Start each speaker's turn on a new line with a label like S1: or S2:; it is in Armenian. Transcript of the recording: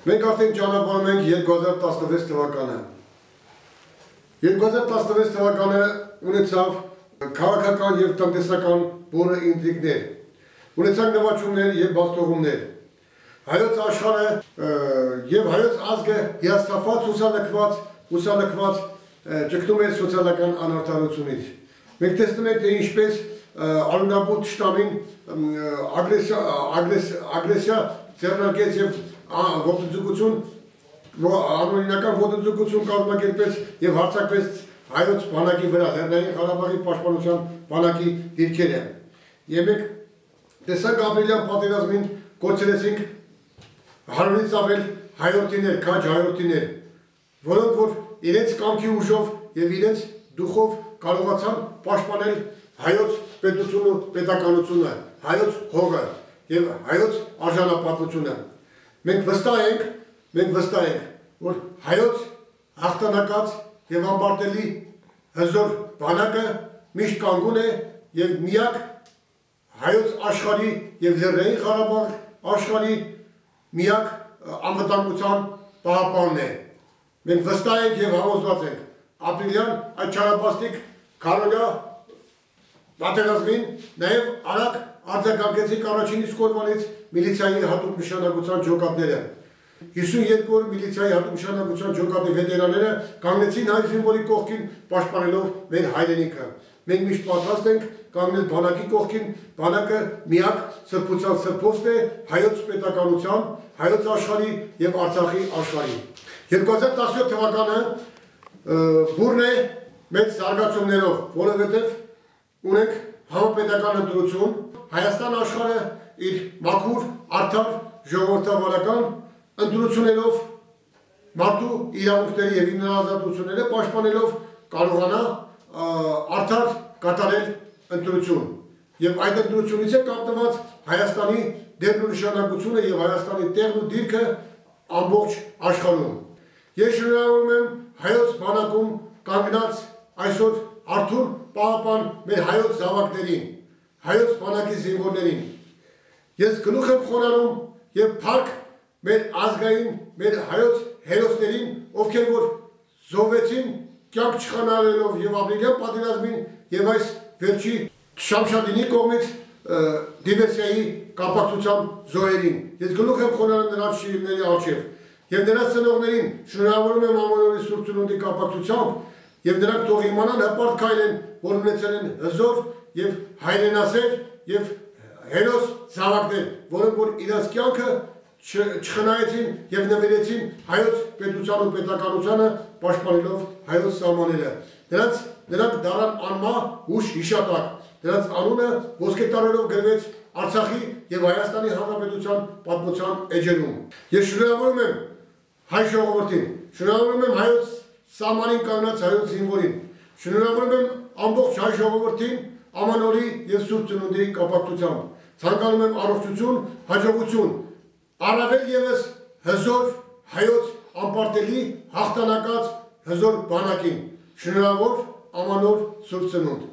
S1: Մենք արդեն ճանապարհում ենք 2016 թվականը։ 2016 թվականը ունեցավ քաղաքական եւ տնտեսական բուրը ինտրիգներ, ունեցան նվաճումներ եւ բաստողումներ։ Հայոց աշխարհը եւ հայոց ազգը հիասթափված, հուսալքված ճգնում էր սոցիալական անարդարությունից։ Մենք տեսնում ենք, թե ինչպես արունաբուտ շտամին ագրեսիա ձեռնարկեց եւ ոտնձգություն, անօրինական ոտնձգություն կազմակերպեց եւ հարձակվեց հայոց բանակի վրա, Լեռնային Ղարաբաղի պաշտպանության բանակի դիրքերը։ Եվ մենք տեսանք ապրիլյան պատերազմին կորցրեցինք 100-ից ավել հայրենիներ, քաջ հայրենիներ, որոնք որ իրենց կամքի ուժով եւ իրենց դուխով կարողացան պաշտպանել հայոց պետությունը, պետականությունը, հայոց հողը եւ հայոց արժանապատվությունը։ Մենք վստահ ենք, որ հայոց հաղթանակած եւ անբարտելի հզոր բանակը միշտ կանգուն է եւ միակ հայոց աշխարհի եւ Լեռնային Ղարաբաղ աշխարհի միակ անվտանգության պահապանն է։ Մենք վստահ ենք եւ համոզված ենք ապրիլյան այդ չարաբաստիկ քարոզա պատերազմին նաեւ արագ արձագանքեցին առաջին իսկ օրվանից միլիցիայի հատուկ նշանակության ջոկատները։ 52 օր միլիցիայի հատուկ նշանակության ջոկատի վետերանները կանգնեցին հայ զինվորի կողքին պաշտպանելով մեր հայրենիքը։ Մենք միշտ պատրաստ ենք կանգնել բանակի կողքին, բանակը միակ սրբության սրբոստ է հայոց պետականության, հայոց աշխարհի եւ Արցախի աշխարհի։ 2017 թվականը բուրն է մեծ զարգացումներով, որովհետեւ ունենք համապետական ընտրություն, Հայաստան աշխարհը իր մաքուր, արդար, ժողովրդավարական ընտրություններով մարդու իրավունքների եւ ինքնազատությունները պաշտպանելով կարողանա արդար կատարել ընտրություն։ Եվ այդ ընտրությունից է կապված Հայաստանի դերն ու նշանակությունը եւ Հայաստանի տեղն ու դիրքը ամբողջ աշխարհում։ Ես շնորհավորում եմ հայոց բանակում կանգնած այսօր արթուն պահապան մեր հայոց զավակներին, հայոց բանակի զինվորներին։ Ես գլուխ եմ խոնարհում եւ փառք մեր ազգային, մեր հայոց հերոսներին, ովքեր որ զոհվեցին կյանք չխանարելով եւ ապրիլյան պատերազմին եւ այս վերջի Շամշադինի կողմից դիվերսիայի կապակցությամբ զոհերին։ Ես գլուխ եմ խոնարհում նրանց շիրիմների առջև եւ նրանց ծնողներին շնորհավորում եմ ամենօրի Սուրբ Ծնունդի կապակցությամբ եւ նրանք թող իմանան հպարտ քայլեն, որ ունեցել են հզոր եւ հայրենասեր եւ հերոս զավակներ, որոնք որ իրենց կյանքը չխնայեցին եւ նվիրեցին հայոց պետության ու պետականությանը պաշտպանելով հայոց սահմանները։ Նրանք դարան անմահ ուշ հիշատակ, նրանց անունը ոսկե տարերով գրվեց Արցախի եւ Հայաստանի Հանրապետության պատմության էջերում։ Ես շնորհավորում եմ հայ ժողովրդին, շնորհավորում եմ հայոց սահմանին կանգնած հայոց զինվորին, շնորհավորում եմ ամբողջ հայ ժողովրդին ամանորի եւ Սուրբ Ծնունդի կապակցությամբ։ Ցանկանում եմ առողջություն, հաջողություն, առավել եւս հզոր հայոց անպարտելի հաղթանակած հզոր բանակին։ Շնորհավոր ամանոր Սուրբ Ծնունդ։